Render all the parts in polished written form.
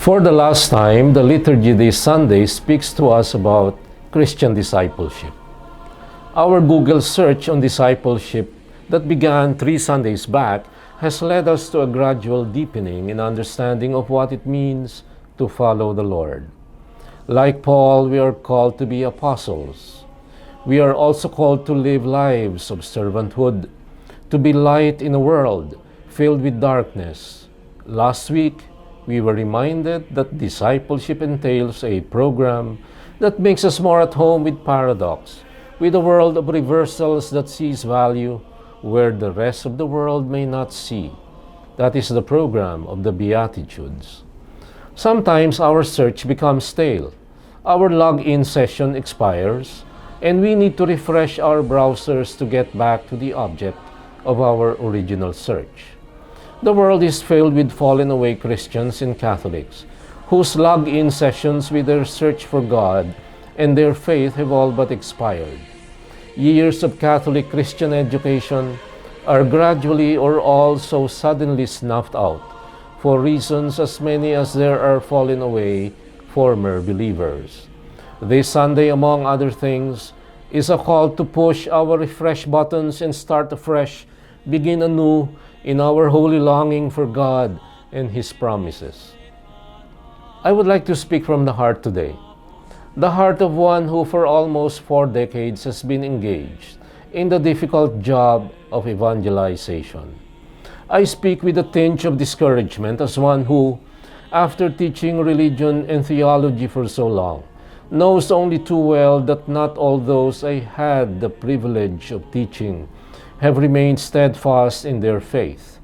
For the last time, the liturgy this Sunday speaks to us about Christian discipleship. Our Google search on discipleship that began 3 Sundays back has led us to a gradual deepening in understanding of what it means to follow the Lord. Like Paul, we are called to be apostles. We are also called to live lives of servanthood, to be light in a world filled with darkness. Last week, we were reminded that discipleship entails a program that makes us more at home with paradox, with a world of reversals that sees value where the rest of the world may not see. That is the program of the Beatitudes. Sometimes our search becomes stale. Our login session expires, and we need to refresh our browsers to get back to the object of our original search. The world is filled with fallen away Christians and Catholics whose login sessions with their search for God and their faith have all but expired. Years of Catholic Christian education are gradually or all so suddenly snuffed out for reasons as many as there are fallen away former believers. This Sunday, among other things, is a call to push our refresh buttons and start afresh, begin anew in our holy longing for God and His promises. I would like to speak from the heart today, the heart of one who for almost 4 decades has been engaged in the difficult job of evangelization. I speak with a tinge of discouragement as one who, after teaching religion and theology for so long, knows only too well that not all those I had the privilege of teaching have remained steadfast in their faith.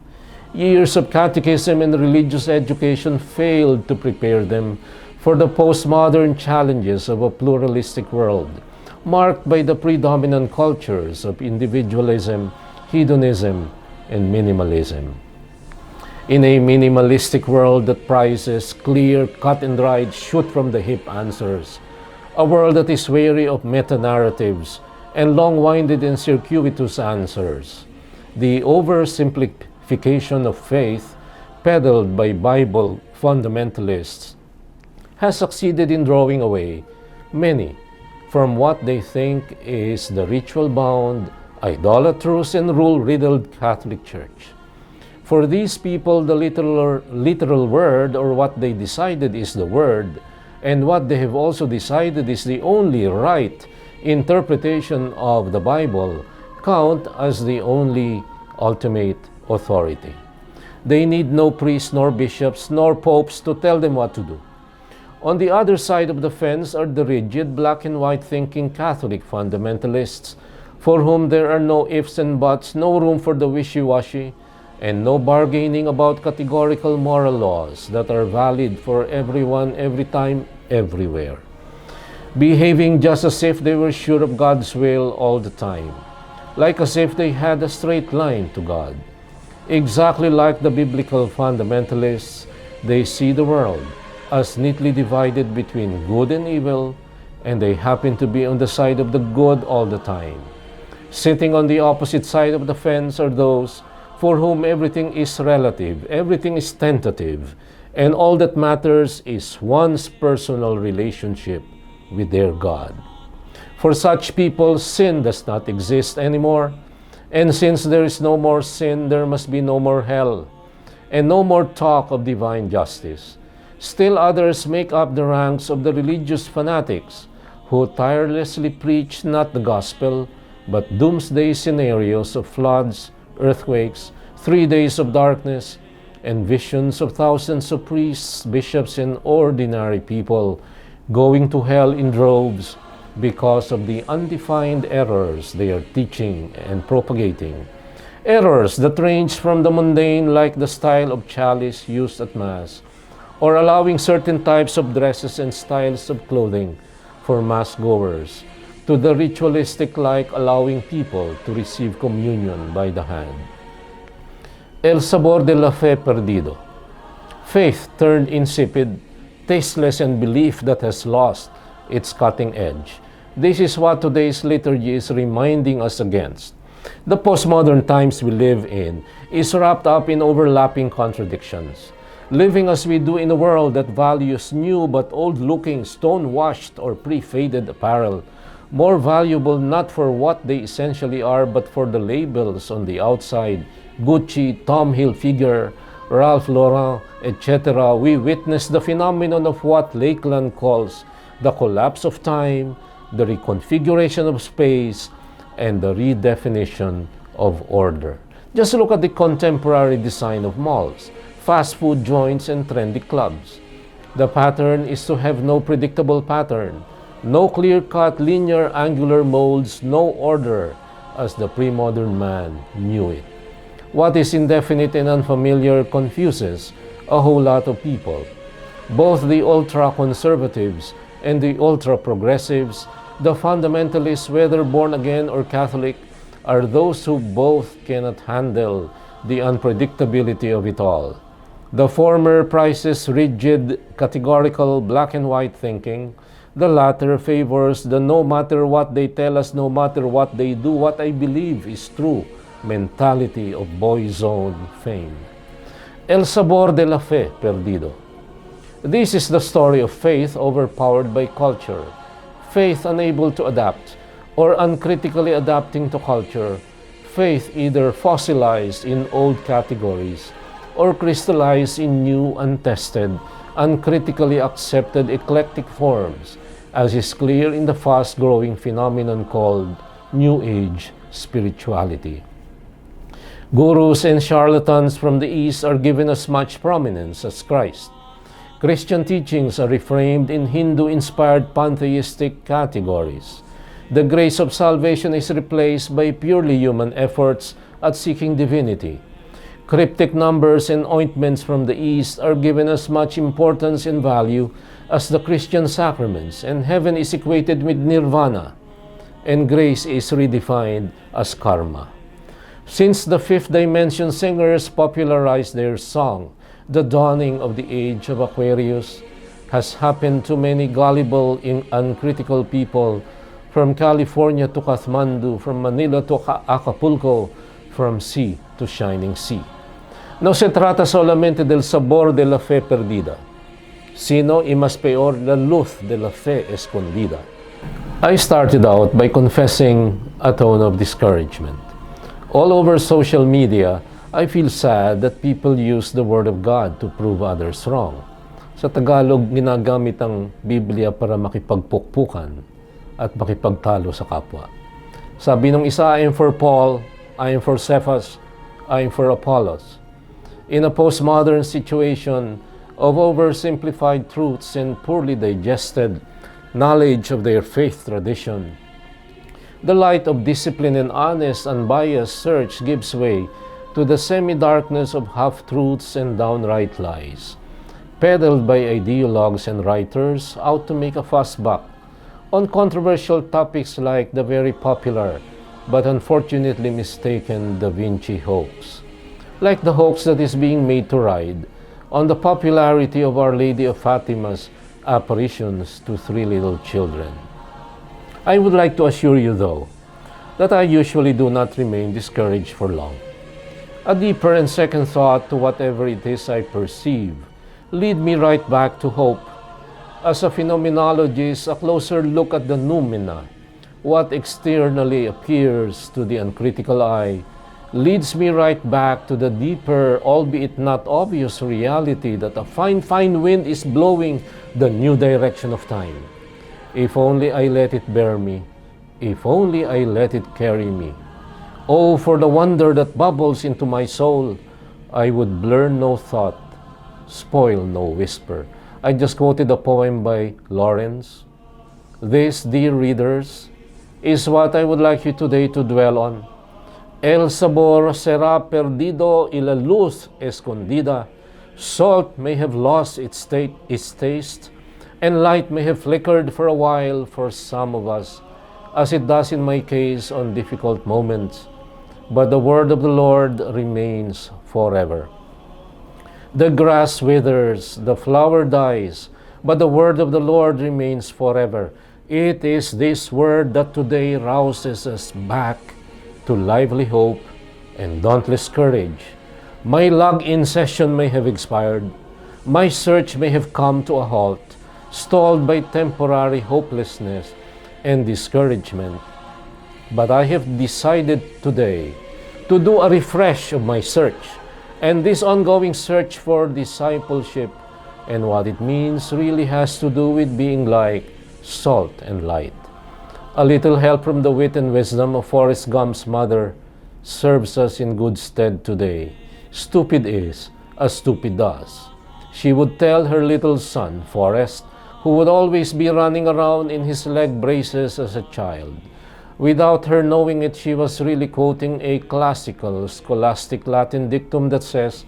Years of catechism and religious education failed to prepare them for the postmodern challenges of a pluralistic world, marked by the predominant cultures of individualism, hedonism, and minimalism. In a minimalistic world that prizes clear, cut and dried, shoot from the hip answers, a world that is wary of meta-narratives and long-winded and circuitous answers, the oversimplification of faith peddled by Bible fundamentalists has succeeded in drawing away many from what they think is the ritual-bound, idolatrous, and rule-riddled Catholic Church. For these people, the literal word, or what they decided is the word, and what they have also decided is the only right interpretation of the Bible, count as the only ultimate authority. They need no priests, nor bishops, nor popes to tell them what to do. On the other side of the fence are the rigid, black and white thinking Catholic fundamentalists, for whom there are no ifs and buts, no room for the wishy-washy, and no bargaining about categorical moral laws that are valid for everyone, every time, everywhere. Behaving just as if they were sure of God's will all the time, like as if they had a straight line to God. Exactly like the biblical fundamentalists, they see the world as neatly divided between good and evil, and they happen to be on the side of the good all the time. Sitting on the opposite side of the fence are those for whom everything is relative, everything is tentative, and all that matters is one's personal relationship with their God. For such people, sin does not exist anymore, and since there is no more sin, there must be no more hell, and no more talk of divine justice. Still others make up the ranks of the religious fanatics who tirelessly preach not the gospel, but doomsday scenarios of floods, earthquakes, 3 days of darkness, and visions of thousands of priests, bishops, and ordinary people going to hell in droves because of the undefined errors they are teaching and propagating. Errors that range from the mundane, like the style of chalice used at Mass, or allowing certain types of dresses and styles of clothing for Mass goers, to the ritualistic, like allowing people to receive communion by the hand. El sabor de la fe perdido. Faith turned insipid, tasteless, and belief that has lost its cutting edge. This is what today's liturgy is reminding us against. The postmodern times we live in is wrapped up in overlapping contradictions. living as we do in a world that values new but old-looking, stone-washed or pre-faded apparel, more valuable not for what they essentially are but for the labels on the outside, Gucci, Tom Hilfiger, Ralph Lauren, etc., we witness the phenomenon of what Lakeland calls the collapse of time, the reconfiguration of space, and the redefinition of order. Just look at the contemporary design of malls, fast food joints, and trendy clubs. The pattern is to have no predictable pattern, no clear-cut linear angular molds, no order, as the pre-modern man knew it. What is indefinite and unfamiliar confuses a whole lot of people. Both the ultra-conservatives and the ultra-progressives, the fundamentalists, whether born again or Catholic, are those who both cannot handle the unpredictability of it all. The former prizes rigid, categorical, black and white thinking. The latter favors the no matter what they tell us, no matter what they do, what I believe is true mentality of boyzone fame. El sabor de la fe perdido. This is the story of faith overpowered by culture, faith unable to adapt, or uncritically adapting to culture, faith either fossilized in old categories or crystallized in new, untested, uncritically accepted eclectic forms, as is clear in the fast-growing phenomenon called New Age spirituality. Gurus and charlatans from the East are given as much prominence as Christ. Christian teachings are reframed in Hindu-inspired pantheistic categories. The grace of salvation is replaced by purely human efforts at seeking divinity. Cryptic numbers and ointments from the East are given as much importance and value as the Christian sacraments, and heaven is equated with nirvana, and grace is redefined as karma. Since the fifth dimension singers popularized their song, the dawning of the age of Aquarius has happened to many gullible, uncritical people from California to Kathmandu, from Manila to Acapulco, from sea to shining sea. No se trata solamente del sabor de la fe perdida, sino y más peor la luz de la fe escondida. I started out by confessing a tone of discouragement. All over social media, I feel sad that people use the Word of God to prove others wrong. Sa Tagalog, ginagamit ang Biblia para makipagpukpukan at makipagtalo sa kapwa. Sabi nung isa, I am for Paul, I am for Cephas, I am for Apollos. In a postmodern situation of oversimplified truths and poorly digested knowledge of their faith tradition, the light of discipline and honest, unbiased search gives way to the semi-darkness of half-truths and downright lies, peddled by ideologues and writers out to make a fuss buck on controversial topics like the very popular but unfortunately mistaken Da Vinci hoax, like the hoax that is being made to ride on the popularity of Our Lady of Fatima's apparitions to three little children. I would like to assure you, though, that I usually do not remain discouraged for long. A deeper and second thought to whatever it is I perceive lead me right back to hope. As a phenomenologist, a closer look at the noumena, what externally appears to the uncritical eye, leads me right back to the deeper, albeit not obvious reality that a fine wind is blowing the new direction of time. If only I let it bear me, if only I let it carry me. Oh, for the wonder that bubbles into my soul, I would blur no thought, spoil no whisper. I just quoted a poem by Lawrence. This, dear readers, is what I would like you today to dwell on. El sabor será perdido y la luz escondida. Salt may have lost its taste, and light may have flickered for a while for some of us, as it does in my case on difficult moments. But the word of the Lord remains forever. The grass withers, the flower dies, but the word of the Lord remains forever. It is this word that today rouses us back to lively hope and dauntless courage. My log-in session may have expired, My search may have come to a halt, stalled by temporary hopelessness and discouragement. But I have decided today to do a refresh of my search, and this ongoing search for discipleship and what it means really has to do with being like salt and light. A little help from the wit and wisdom of Forrest Gump's mother serves us in good stead today. Stupid is as stupid does. She would tell her little son, Forrest, who would always be running around in his leg braces as a child. Without her knowing it, she was really quoting a classical scholastic Latin dictum that says,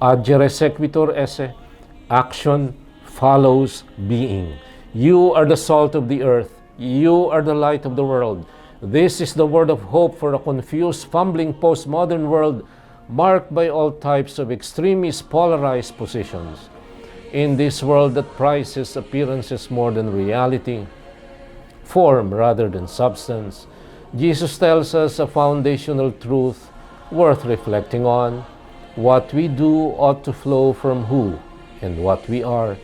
agere sequitur esse, action follows being. You are the salt of the earth. You are the light of the world. This is the word of hope for a confused, fumbling postmodern world marked by all types of extremist polarized positions. In this world that prizes appearances more than reality, form rather than substance, Jesus tells us a foundational truth worth reflecting on. What we do ought to flow from who and what we are.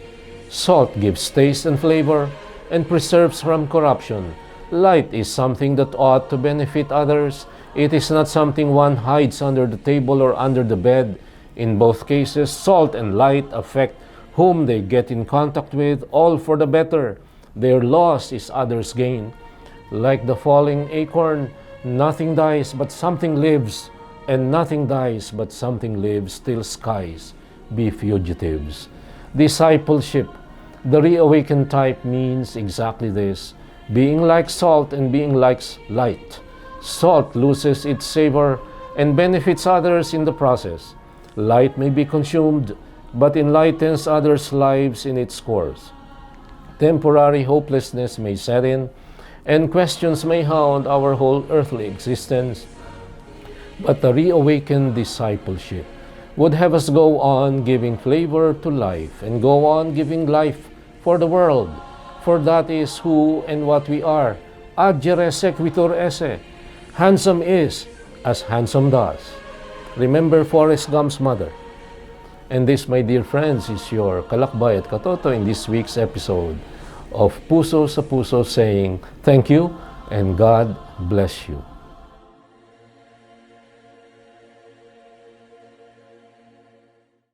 Salt gives taste and flavor and preserves from corruption. Light is something that ought to benefit others. It is not something one hides under the table or under the bed. In both cases, salt and light affect whom they get in contact with, all for the better. Their loss is others' gain. Like the falling acorn, nothing dies but something lives, and nothing dies but something lives till skies be fugitives. Discipleship, the reawakened type, means exactly this, being like salt and being like light. Salt loses its savor and benefits others in the process. Light may be consumed, but enlightens others' lives in its course. Temporary hopelessness may set in, and questions may haunt our whole earthly existence. But the reawakened discipleship would have us go on giving flavor to life and go on giving life for the world, for that is who and what we are. Agere sequitur esse. Handsome is as handsome does. Remember Forrest Gump's mother. And this, my dear friends, is your Kalakbay at Katoto in this week's episode of Puso sa Puso, saying thank you and God bless you.